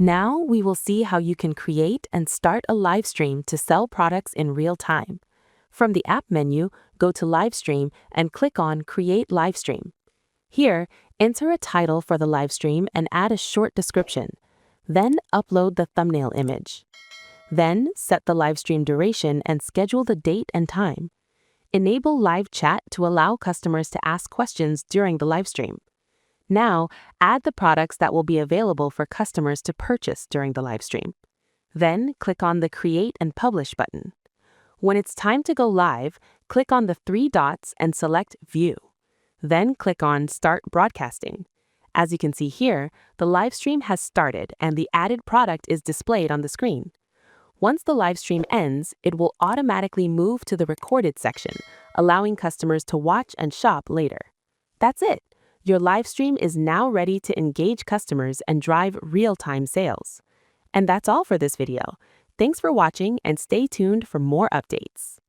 Now we will see how you can create and start a live stream to sell products in real time. From the app menu, go to Live Stream and click on Create Live Stream. Here, enter a title for the live stream and add a short description. Then upload the thumbnail image. Then set the live stream duration and schedule the date and time. Enable live chat to allow customers to ask questions during the live stream. Now, add the products that will be available for customers to purchase during the live stream. Then, click on the Create and Publish button. When it's time to go live, click on the three dots and select View. Then click on Start Broadcasting. As you can see here, the live stream has started and the added product is displayed on the screen. Once the live stream ends, it will automatically move to the recorded section, allowing customers to watch and shop later. That's it. Your live stream is now ready to engage customers and drive real-time sales. And that's all for this video. Thanks for watching and stay tuned for more updates.